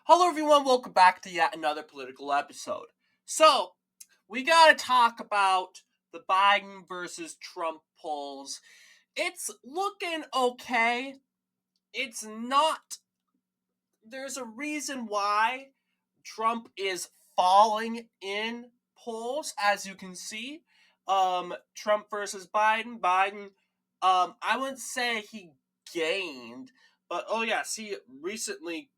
Hello, everyone. Welcome back to yet another political episode. So, we got to talk about the Biden versus Trump polls. It's looking okay. It's not. There's a reason why Trump is falling in polls, as you can see. Trump versus Biden. Biden, I wouldn't say he gained, but oh, yes, he recently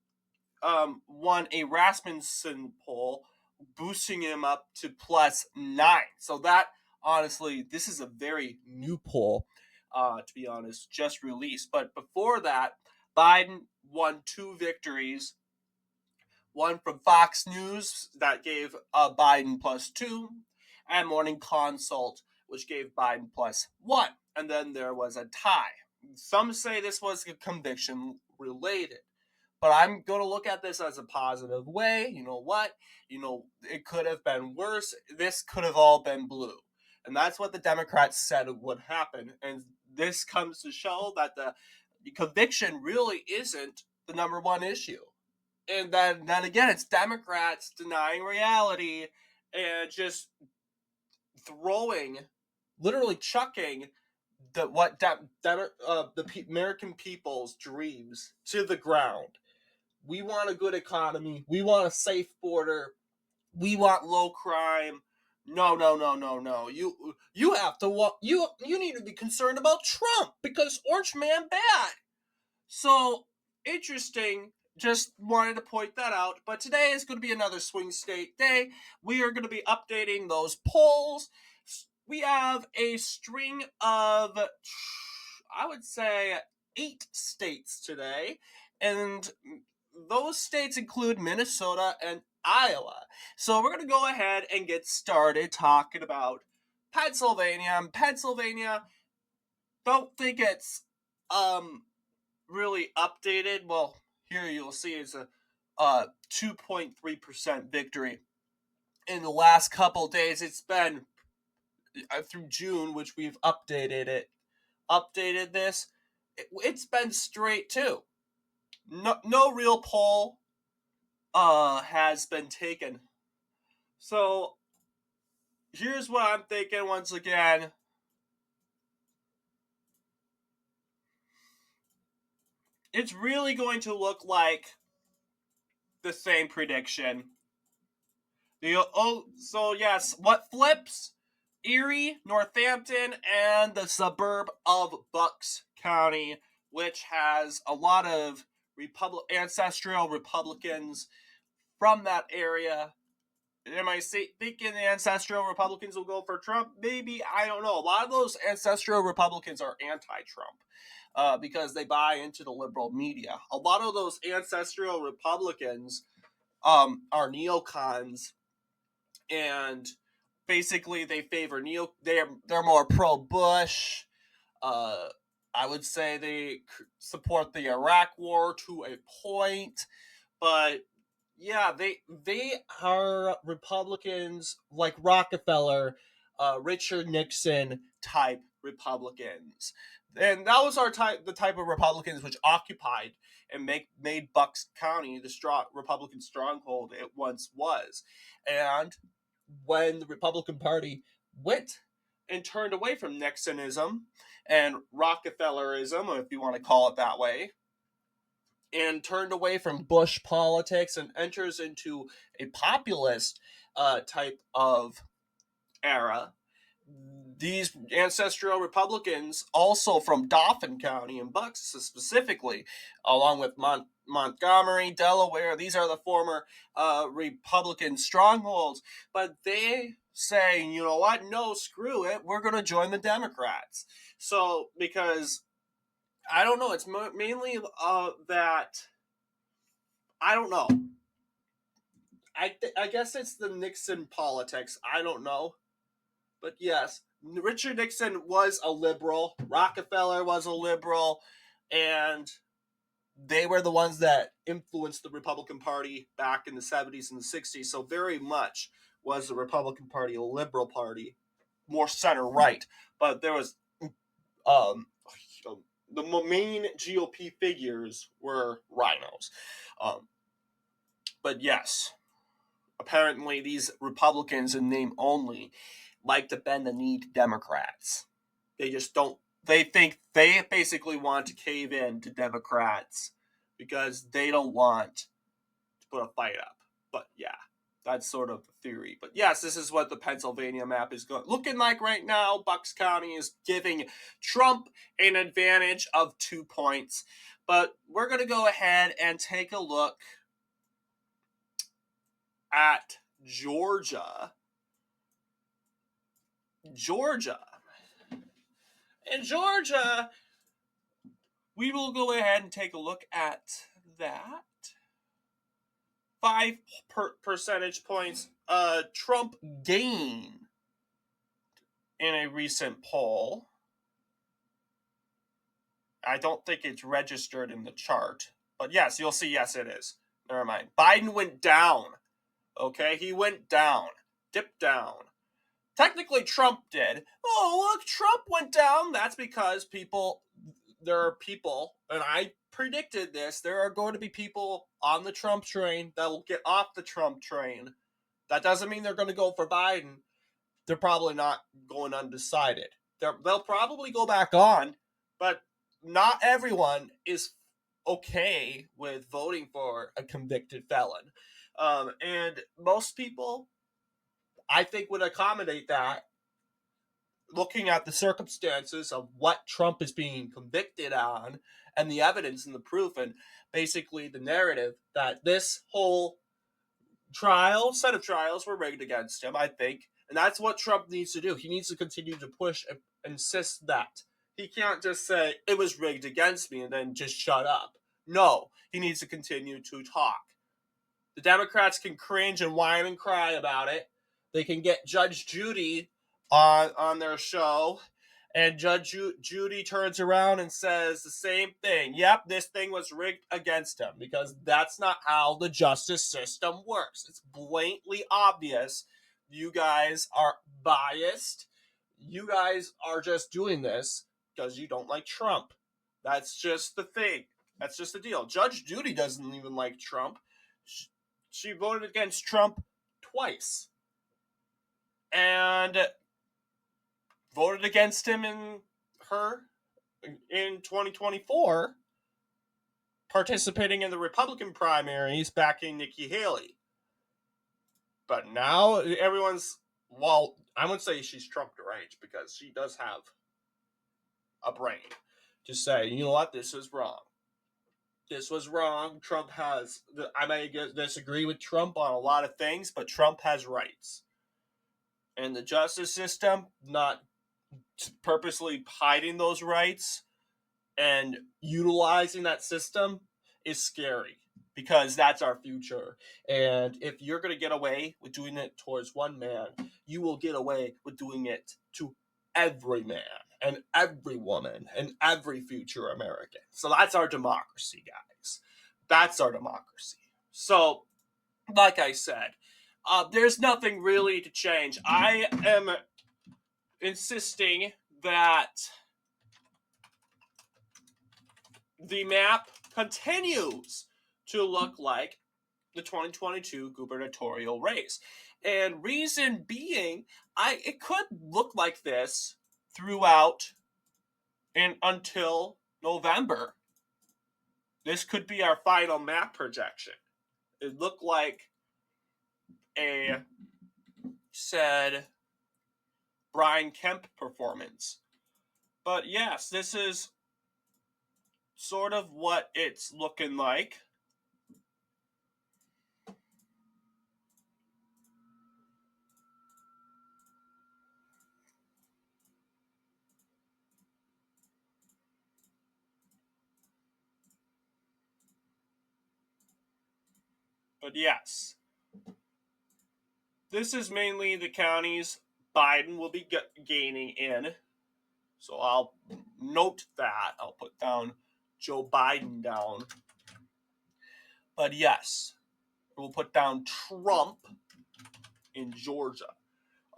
won a Rasmussen poll, boosting him up to +9. So that, honestly, this is a very new poll, to be honest, just released. But before that, Biden won two victories. One from Fox News that gave Biden +2, and Morning Consult, which gave Biden +1. And then there was a tie. Some say this was conviction related. But I'm going to look at this as a positive way. You know what? It could have been worse. This could have all been blue. And that's what the Democrats said would happen. And this comes to show that the conviction really isn't the number one issue. And then again, it's Democrats denying reality and just throwing, literally chucking the American people's dreams to the ground. We want a good economy. We want a safe border. We want low crime. No, no, no, no, no. You have to you need to be concerned about Trump because Orange Man bad. So interesting. Just wanted to point that out. But today is going to be another swing state day. We are going to be updating those polls. We have a string of, I would say, 8 states today. And those states include Minnesota and Iowa. So we're going to go ahead and get started talking about Pennsylvania. Pennsylvania, don't think it's really updated. Well, here you'll see it's a 2.3% victory. In the last couple days, it's been through June, which we've updated this. It's been straight too. No real poll has been taken. So here's what I'm thinking once again. It's really going to look like the same prediction. So yes, what flips? Erie, Northampton, and the suburb of Bucks County, which has a lot of ancestral Republicans from that area. Am I thinking the ancestral Republicans will go for Trump? Maybe. I don't know. A lot of those ancestral Republicans are anti-Trump because they buy into the liberal media. A lot of those ancestral Republicans are neocons, and basically they favor they're more pro-Bush. I would say they support the Iraq War to a point, but yeah, they are Republicans like Rockefeller, Richard Nixon type Republicans, and those are the type of Republicans which occupied and made Bucks County the strong Republican stronghold it once was. And when the Republican Party went and turned away from Nixonism and Rockefellerism, if you want to call it that way, and turned away from Bush politics and enters into a populist type of era, these ancestral Republicans, also from Dauphin County and Bucks specifically, along with Montgomery, Delaware, these are the former Republican strongholds, but they say, you know what, no, screw it, we're going to join the Democrats. So, because I don't know. It's mainly that I don't know. I guess it's the Nixon politics. I don't know, but yes, Richard Nixon was a liberal. Rockefeller was a liberal, and they were the ones that influenced the Republican Party back in the 70s and the 60s. So very much was the Republican Party a liberal party, more center right. But there was um, the main GOP figures were rhinos. Um, But yes, apparently these Republicans in name only like to bend the knee to Democrats. They just don't. They think they basically want to cave in to Democrats because they don't want to put a fight up. But yeah, that's sort of the theory. But yes, this is what the Pennsylvania map is looking like right now. Bucks County is giving Trump an advantage of 2 points. But we're going to go ahead and take a look at Georgia. In Georgia, we will go ahead and take a look at that. 5 percentage points Trump gain in a recent poll. I don't think it's registered in the chart. But yes, you'll see, yes, it is. Never mind. Biden went down. Okay, he went down. Dipped down. Technically, Trump did. Oh, look, Trump went down. That's because there are people, and I predicted this, there are going to be people on the Trump train that will get off the Trump train. That doesn't mean they're going to go for Biden. They're probably not going undecided. They'll probably go back on, but not everyone is okay with voting for a convicted felon. And most people, I think, would accommodate that, looking at the circumstances of what Trump is being convicted on and the evidence and the proof and basically the narrative that this whole set of trials were rigged against him, I think. And that's what Trump needs to do. He needs to continue to push and insist that. He can't just say, it was rigged against me and then just shut up. No, he needs to continue to talk. The Democrats can cringe and whine and cry about it. They can get Judge Judy on their show, and Judge Judy turns around and says the same thing. Yep, this thing was rigged against him, because that's not how the justice system works. It's blatantly obvious. You guys are biased. You guys are just doing this because you don't like Trump. That's just the thing. That's just the deal. Judge Judy doesn't even like Trump. She voted against Trump twice. And voted against him in 2024, participating in the Republican primaries, backing Nikki Haley. But now everyone's, well, I wouldn't say she's Trump deranged, because she does have a brain to say, you know what, this is wrong. This was wrong. Trump has, I may disagree with Trump on a lot of things, but Trump has rights. And the justice system, not purposely hiding those rights and utilizing that system, is scary, because that's our future. And if you're going to get away with doing it towards one man, you will get away with doing it to every man and every woman and every future American. So that's our democracy, guys. That's our democracy. So, like I said, there's nothing really to change. I am insisting that the map continues to look like the 2022 gubernatorial race. And reason being, it could look like this throughout and until November. This could be our final map projection. It looked like a said Brian Kemp performance. But yes, this is sort of what it's looking like. But yes, this is mainly the counties Biden will be gaining in. So I'll note that. I'll put down Joe Biden down. But yes, we'll put down Trump in Georgia.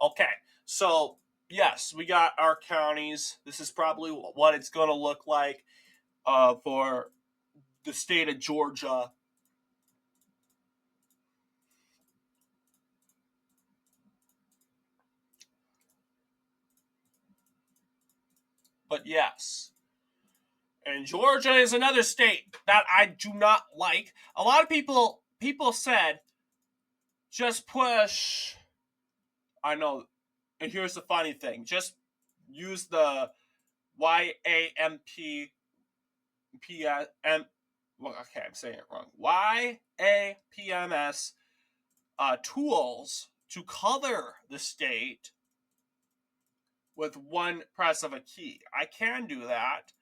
Okay, so yes, we got our counties. This is probably what it's going to look like for the state of Georgia But yes. And Georgia is another state that I do not like. A lot of people said just push. I know. And here's the funny thing: just use the YAMP PM. Well, okay, I'm saying it wrong. YAPMS tools to color the state with one press of a key. I can do that.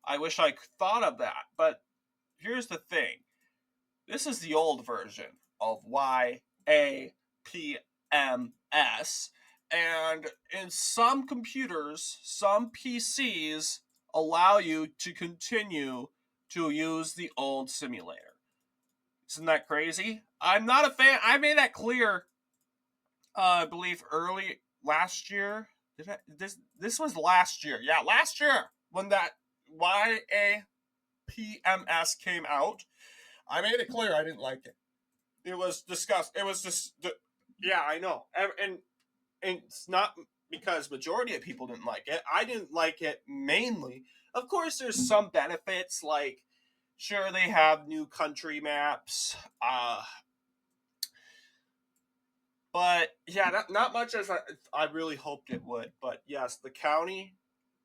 I wish I thought of that. But here's the thing. This is the old version of YAPMS. And in some computers, some PCs allow you to continue to use the old simulator. Isn't that crazy? I'm not a fan. I made that clear, I believe, early last year. This was last year. Yeah, last year when that YAPMS came out. I made it clear I didn't like it. It was discussed. It was just, yeah, I know, and it's not because majority of people didn't like it. I didn't like it mainly. Of course, there's some benefits, like sure they have new country maps, but yeah, not much as I really hoped it would. But yes, the county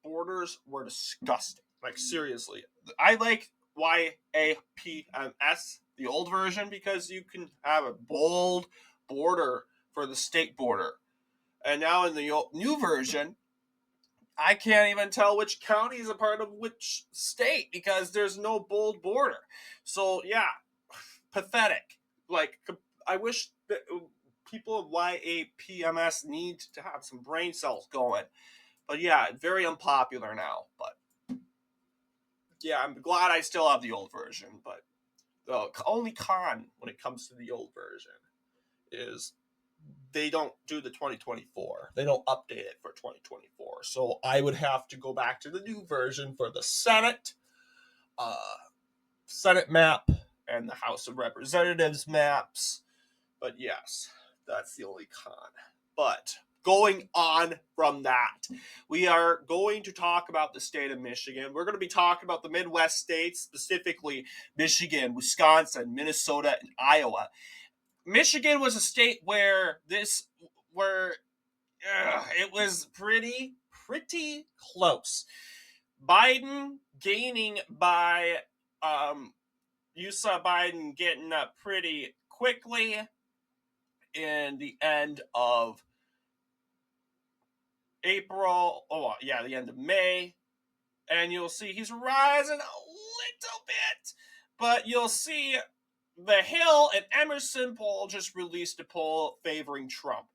borders were disgusting. Like seriously, I like YAPMS, the old version, because you can have a bold border for the state border. And now in the new version, I can't even tell which county is a part of which state because there's no bold border. So yeah, pathetic. Like I wish that people of YAPMS need to have some brain cells going. But yeah, very unpopular now. But yeah, I'm glad I still have the old version. But the only con when it comes to the old version is they don't do the 2024. They don't update it for 2024. So I would have to go back to the new version for the Senate map and the House of Representatives maps. But yes, that's the only con. But going on from that, we are going to talk about the state of Michigan. We're going to be talking about the Midwest states, specifically Michigan, Wisconsin, Minnesota, and Iowa. Michigan was a state where it was pretty close. Biden gaining by you saw Biden getting up pretty quickly in the end of April. Oh yeah, the end of May. And you'll see he's rising a little bit. But you'll see the Hill and Emerson poll just released a poll favoring Trump,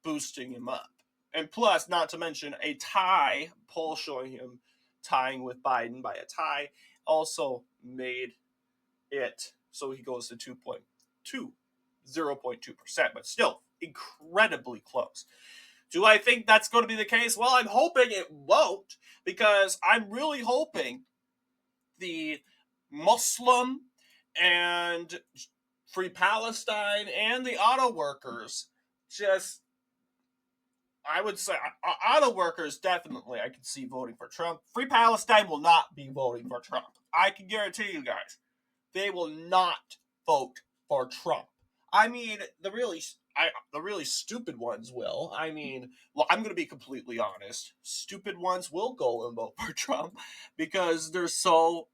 boosting him up. And plus, not to mention, a tie poll showing him tying with Biden by a tie also made it so he goes to 0.2%, but still incredibly close. Do I think that's going to be the case? Well, I'm hoping it won't, because I'm really hoping the Muslim and Free Palestine and the auto workers just, I would say, auto workers definitely I could see voting for Trump. Free Palestine will not be voting for Trump. I can guarantee you guys, they will not vote for Trump. I mean, the really stupid ones will. I mean, well, I'm going to be completely honest. Stupid ones will go and vote for Trump because they're so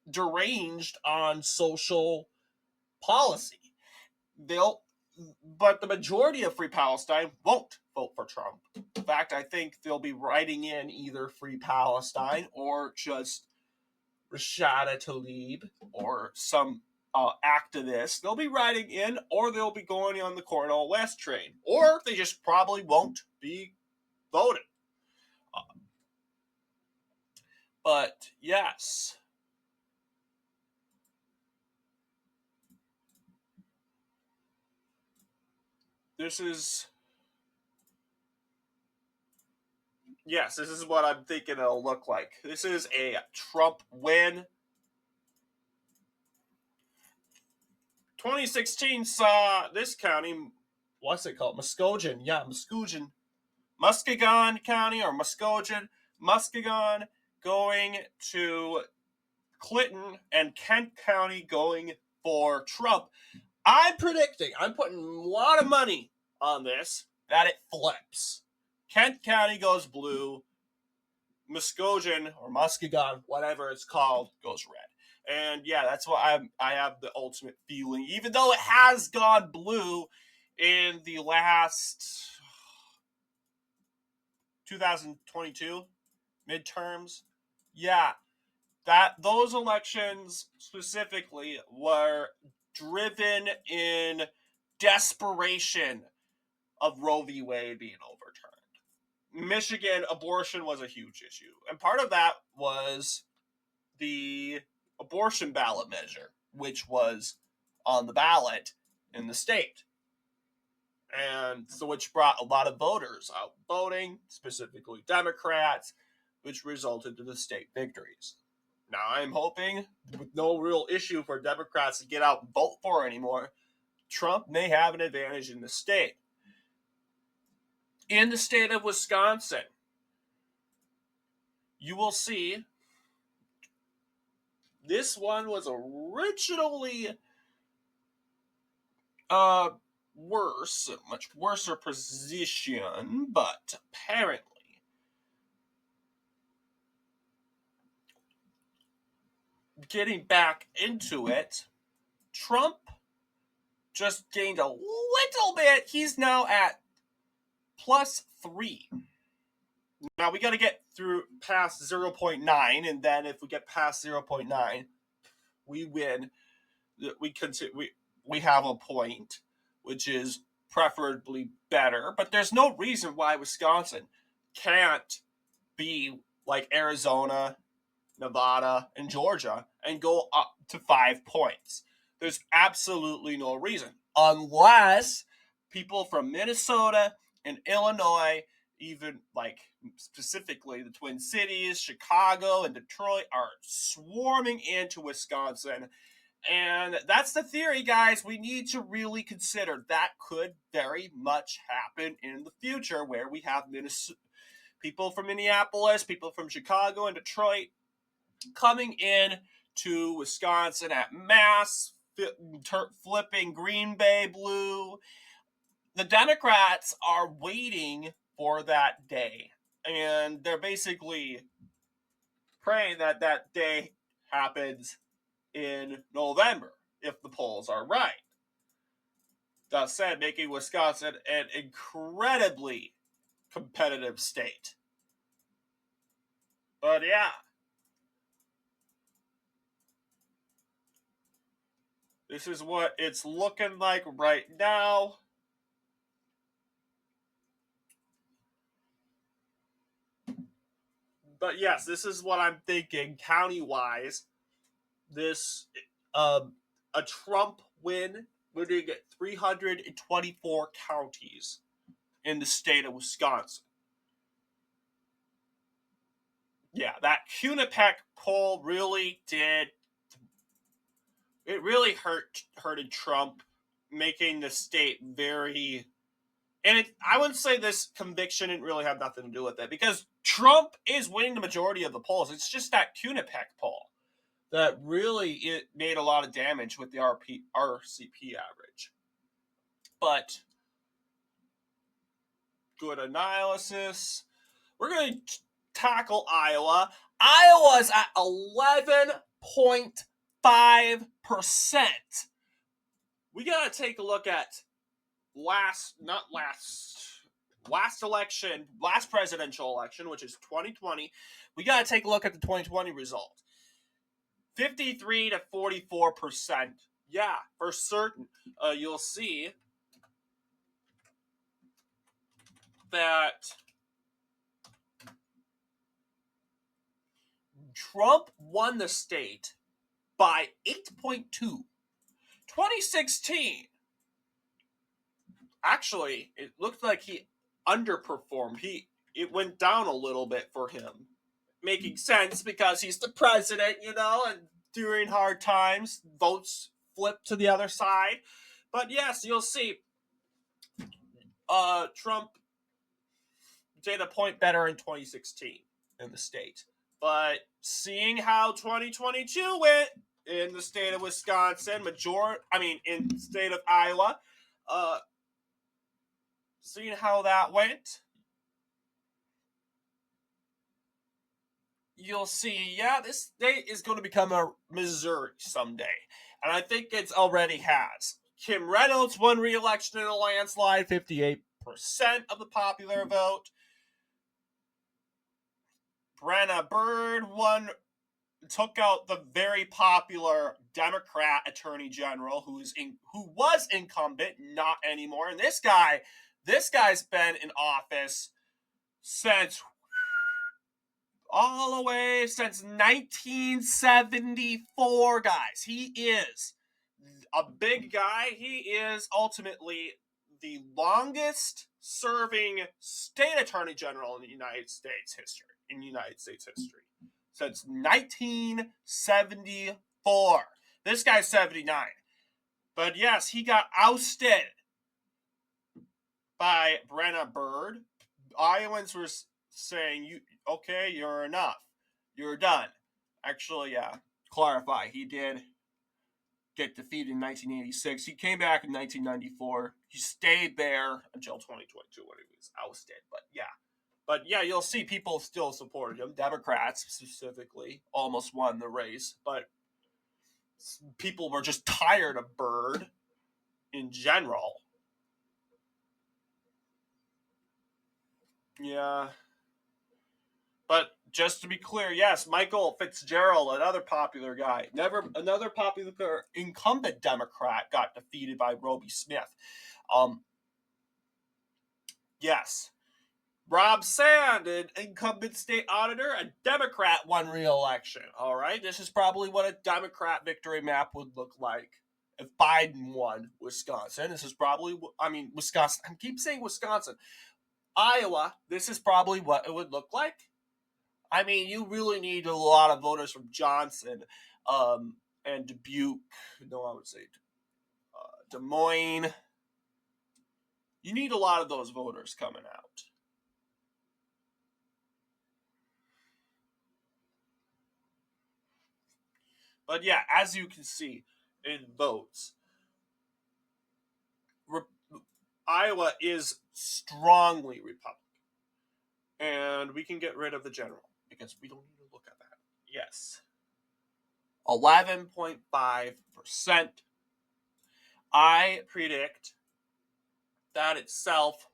deranged on social policy. But the majority of Free Palestine won't vote for Trump. In fact, I think they'll be writing in either Free Palestine or just Rashada Tlaib or some activist. They'll be writing in, or they'll be going on the Cornell West train, or they just probably won't be voting. But yes. This is what I'm thinking it'll look like. This is a Trump win. 2016 saw this county, what's it called? Muskegon. Yeah, Muskegon Muskegon County or Muskegon going to Clinton, and Kent County going for Trump. I'm predicting, I'm putting a lot of money on this, that it flips. Kent County goes blue, Muskegon or Muskegon, whatever it's called, goes red. And yeah, that's why I have the ultimate feeling, even though it has gone blue in the last 2022 midterms. Yeah, that those elections specifically were driven in desperation of Roe v. Wade being overturned. Michigan abortion was a huge issue, and part of that was the abortion ballot measure, which was on the ballot in the state. And so, which brought a lot of voters out voting, specifically Democrats, which resulted in the state victories. Now, I'm hoping, with no real issue for Democrats to get out and vote for anymore, Trump may have an advantage in the state. In the state of Wisconsin, you will see this one was originally worse, a much worse position, but apparently getting back into it, Trump just gained a little bit. He's now at +3. Now we got to get through past 0.9, and then if we get past 0.9, we win. We have a point, which is preferably better. But there's no reason why Wisconsin can't be like Arizona, Nevada, and Georgia and go up to 5 points. There's absolutely no reason, unless people from Minnesota and Illinois, even like specifically the Twin Cities, Chicago, and Detroit, are swarming into Wisconsin. And that's the theory, guys. We need to really consider that could very much happen in the future, where we have people from Minneapolis, people from Chicago and Detroit coming in to Wisconsin at mass, flipping Green Bay blue. The Democrats are waiting for that day, and they're basically praying that that day happens in November, if the polls are right. That said, making Wisconsin an incredibly competitive state. But yeah, this is what it's looking like right now. But yes, this is what I'm thinking county-wise. This, a Trump win, we're going to get 324 counties in the state of Wisconsin. Yeah, that Quinnipiac poll really did. It really hurted Trump, making the state very. And I wouldn't say this conviction didn't really have nothing to do with it, because Trump is winning the majority of the polls. It's just that Quinnipiac poll that really it made a lot of damage with the RCP average. But good analysis. We're going to tackle Iowa. Iowa's at 11.5%. We got to take a look at last presidential election, which is 2020. We got to take a look at the 2020 result. 53 to 44%. Yeah, for certain. You'll see that Trump won the state by 8.2. 2016, actually, it looked like he underperformed. It went down a little bit for him. Making sense, because he's the president, and during hard times, votes flip to the other side. But yes, you'll see Trump did a point better in 2016 in the state. But seeing how 2022 went in the state of Wisconsin, in the state of Iowa, seeing how that went, you'll see, yeah, this state is going to become a Missouri someday. And I think it already has. Kim Reynolds won re-election in a landslide, 58% of the popular vote. Brenna Bird took out the very popular Democrat Attorney General who was incumbent, not anymore. And this guy's been in office all the way since 1974, guys. He is a big guy. He is ultimately the longest serving state attorney general in the United States history. Since 1974. This guy's 79. But yes, he got ousted by Brenna Bird. Iowans were saying, you're enough. You're done. Actually, yeah, clarify, he did get defeated in 1986. He came back in 1994. He stayed there until 2022 when he was ousted. But yeah, you'll see people still supported him. Democrats, specifically, almost won the race. But people were just tired of Bird in general. Yeah. But just to be clear, yes, Michael Fitzgerald, another popular guy, another popular incumbent Democrat, got defeated by Roby Smith. Yes. Rob Sand, an incumbent state auditor, a Democrat, won re-election. All right, this is probably what a Democrat victory map would look like if Biden won Wisconsin. This is probably, Wisconsin. I keep saying Wisconsin. Iowa, this is probably what it would look like. You really need a lot of voters from Johnson and Dubuque. No, I would say Des Moines. You need a lot of those voters coming out. But yeah, as you can see in votes, Iowa is strongly Republican. And we can get rid of the general because we don't need to look at that. Yes. 11.5%. I predict that itself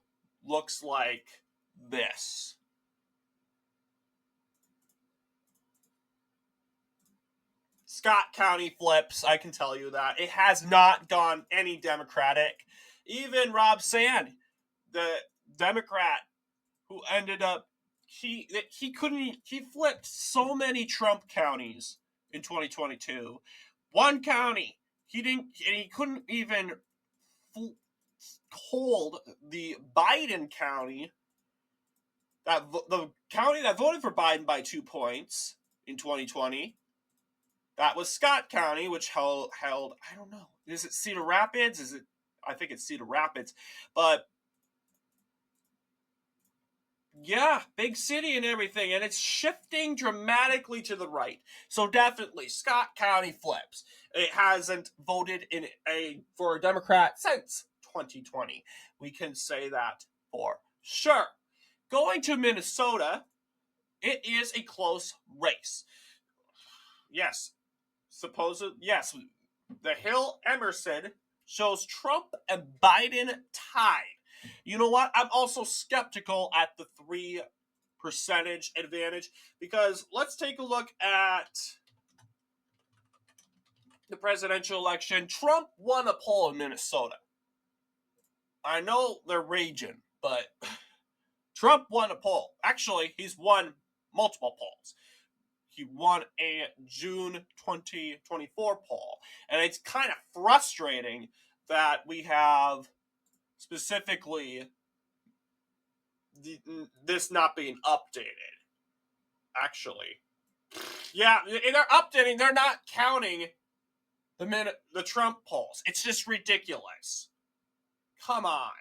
looks like this. Scott County flips, I can tell you that. It has not gone any Democratic. Even Rob Sand, the Democrat who ended up, he flipped so many Trump counties in 2022. One county, he couldn't even hold the Biden county, the county that voted for Biden by 2 points in 2020. That was Scott County, which held, I don't know, is it Cedar Rapids? I think it's Cedar Rapids. But yeah, big city and everything, and it's shifting dramatically to the right. So definitely, Scott County flips. It hasn't voted for a Democrat since 2020. We can say that for sure. Going to Minnesota, it is a close race. Yes, the Hill Emerson shows Trump and Biden tied. You know what? I'm also skeptical at the 3% advantage because let's take a look at the presidential election. Trump won a poll in Minnesota. I know they're raging, but Trump won a poll. Actually, he's won multiple polls. He won a June 2024 poll. And it's kind of frustrating that we have specifically this not being updated. Actually. Yeah, they're updating. They're not counting the Trump polls. It's just ridiculous. Come on.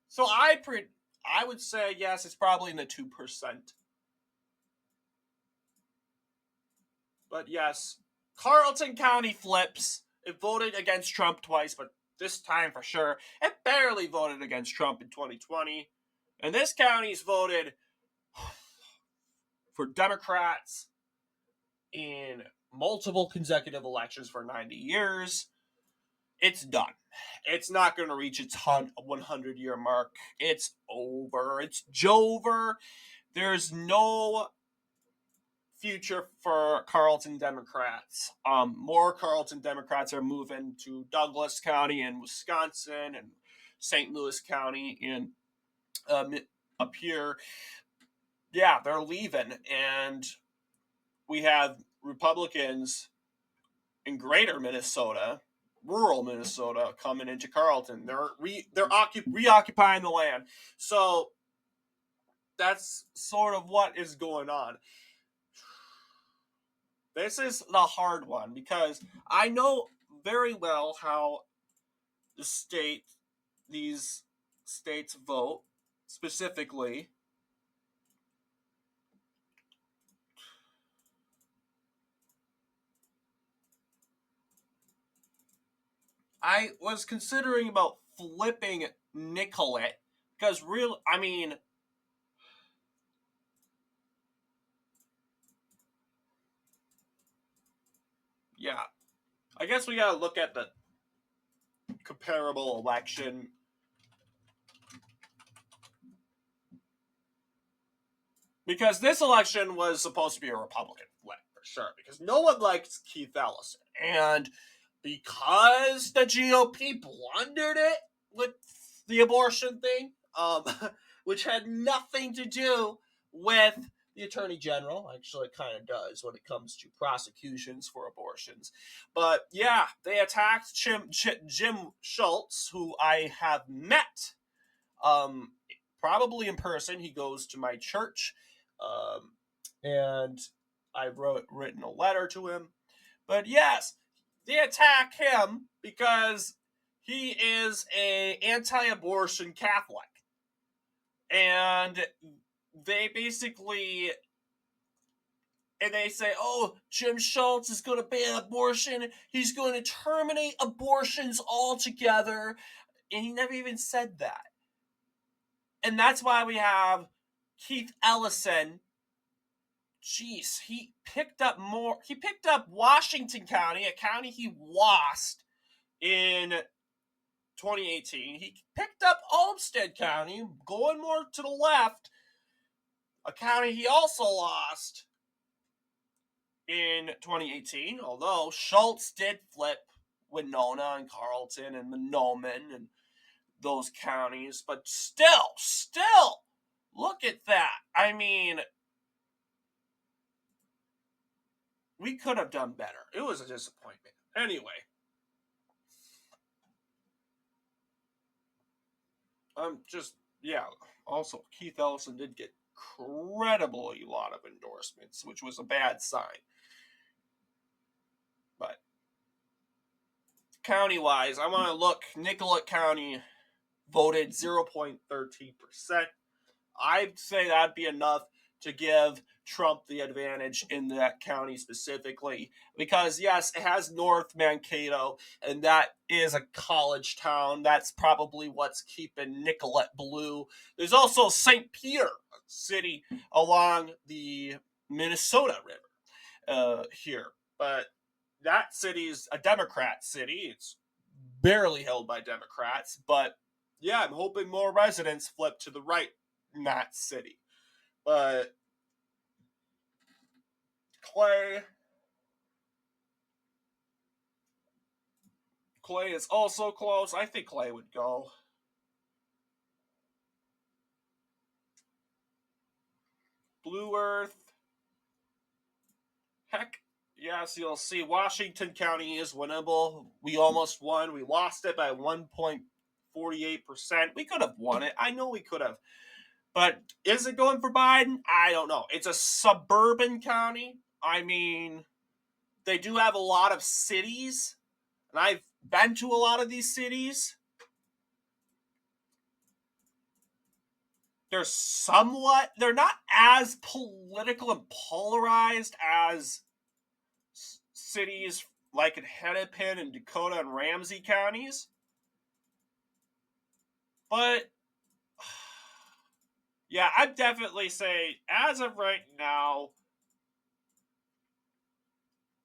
So I would say yes, it's probably in the 2%. But yes, Carleton County flips. It voted against Trump twice, but this time for sure, it barely voted against Trump in 2020. And this county's voted for Democrats in multiple consecutive elections for 90 years. It's done. It's not going to reach its 100-year mark. It's over. It's Jover. There's no future for Carleton Democrats. More Carleton Democrats are moving to Douglas County in Wisconsin and St. Louis County in up here. Yeah, they're leaving, and we have Republicans in greater Minnesota, rural Minnesota, coming into Carleton. They're reoccupying the land. So that's sort of what is going on. This is the hard one because I know very well how these states vote specifically. I was considering about flipping Nicollet because yeah, I guess we gotta look at the comparable election. Because this election was supposed to be a Republican flip, for sure. Because no one likes Keith Ellison. And because the GOP blundered it with the abortion thing, which had nothing to do with the Attorney General. Actually, it kind of does when it comes to prosecutions for abortions. But yeah, they attacked Jim Schultz, who I have met, probably in person. He goes to my church, and I've written a letter to him. But yes, they attack him because he is a anti-abortion Catholic, and they say, oh, Jim Schultz is going to ban abortion. He's going to terminate abortions altogether. And he never even said that. And that's why we have Keith Ellison. Jeez, he picked up Washington County, a county he lost in 2018. He picked up Olmsted County, going more to the left, a county he also lost in 2018, although Schultz did flip Winona and Carleton and Mahnomen and those counties, but still, look at that. I mean, we could have done better. It was a disappointment. Anyway, also, Keith Ellison did get incredibly a lot of endorsements, which was a bad sign. But county-wise, I want to look. Nicollet County voted 0.13%. I'd say that'd be enough to give Trump the advantage in that county specifically. Because, yes, it has North Mankato, and that is a college town. That's probably what's keeping Nicollet blue. There's also St. Peter, a city along the Minnesota River here. But that city is a Democrat city. It's barely held by Democrats. But, yeah, I'm hoping more residents flip to the right in that city. But Clay is also close. I think Clay would go. Blue Earth. Heck, yes, you'll see Washington County is winnable. We almost won. We lost it by 1.48%. We could have won it. I know we could have. But is it going for Biden? I don't know. It's a suburban county. I mean, they do have a lot of cities, and I've been to a lot of these cities. they're not as political and polarized as cities like in Hennepin and Dakota and Ramsey counties. But yeah, I'd definitely say, as of right now,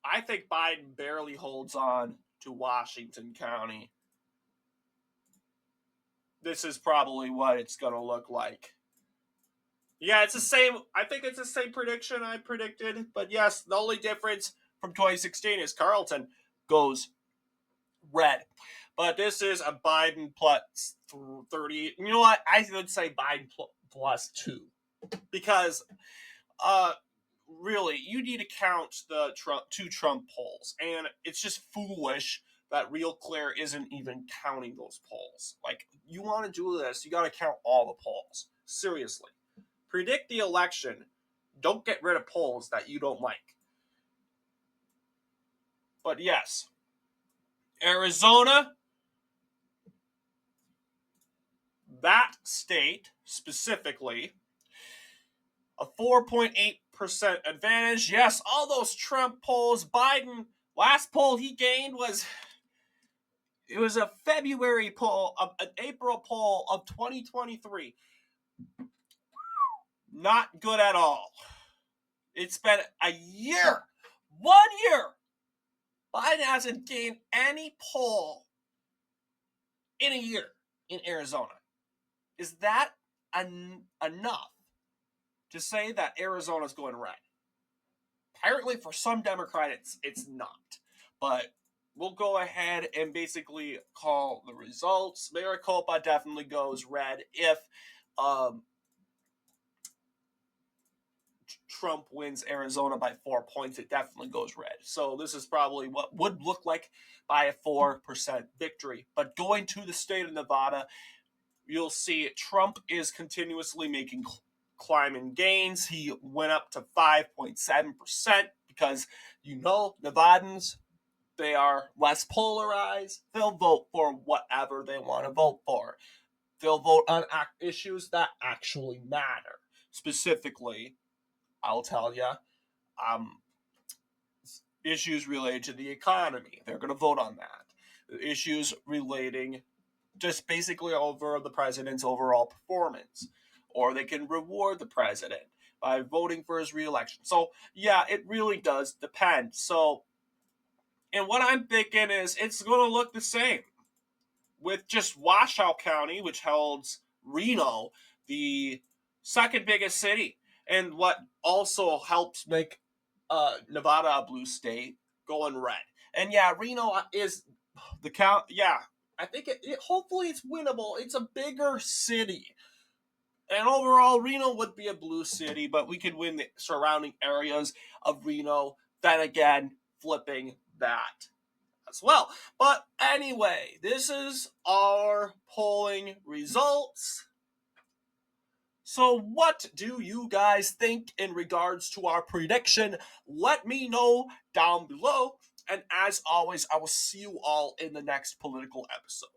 I think Biden barely holds on to Washington County. This is probably what it's going to look like. Yeah, it's the same. I think it's the same prediction I predicted. But yes, the only difference from 2016 is Carlton goes red. But this is a Biden plus 30. You know what? I would say Biden plus 2. Because really, you need to count the two Trump polls, and it's just foolish that Real Clear isn't even counting those polls. Like, you want to do this, you got to count all the polls. Seriously. Predict the election. Don't get rid of polls that you don't like. But yes, Arizona, that state specifically, a 4.8% advantage. Yes, all those Trump polls. Biden, last poll he gained was, it was a February poll, an April poll of 2023. Not good at all. It's been a year. 1 year. Biden hasn't gained any poll in a year in Arizona. Is that enough to say that Arizona's going red? Apparently, for some Democrats, it's not. But we'll go ahead and basically call the results. Maricopa definitely goes red if Trump wins Arizona by 4 points. It definitely goes red. So this is probably what would look like by a 4% victory. But going to the state of Nevada, you'll see Trump is continuously making climbing gains. He went up to 5.7% because, Nevadans, they are less polarized. They'll vote for whatever they want to vote for. They'll vote on issues that actually matter. Specifically, I'll tell you, issues related to the economy. They're going to vote on that. Issues relating just basically over the president's overall performance. Or they can reward the president by voting for his reelection. So, yeah, it really does depend. So, and what I'm thinking is it's going to look the same with just Washoe County, which holds Reno, the second biggest city, and what also helps make Nevada a blue state, going red. And yeah, Reno is the count. Yeah, I think it hopefully it's winnable. It's a bigger city. And overall, Reno would be a blue city, but we could win the surrounding areas of Reno. Then again, flipping that as well. But anyway, this is our polling results. So what do you guys think in regards to our prediction? Let me know down below. And as always, I will see you all in the next political episode.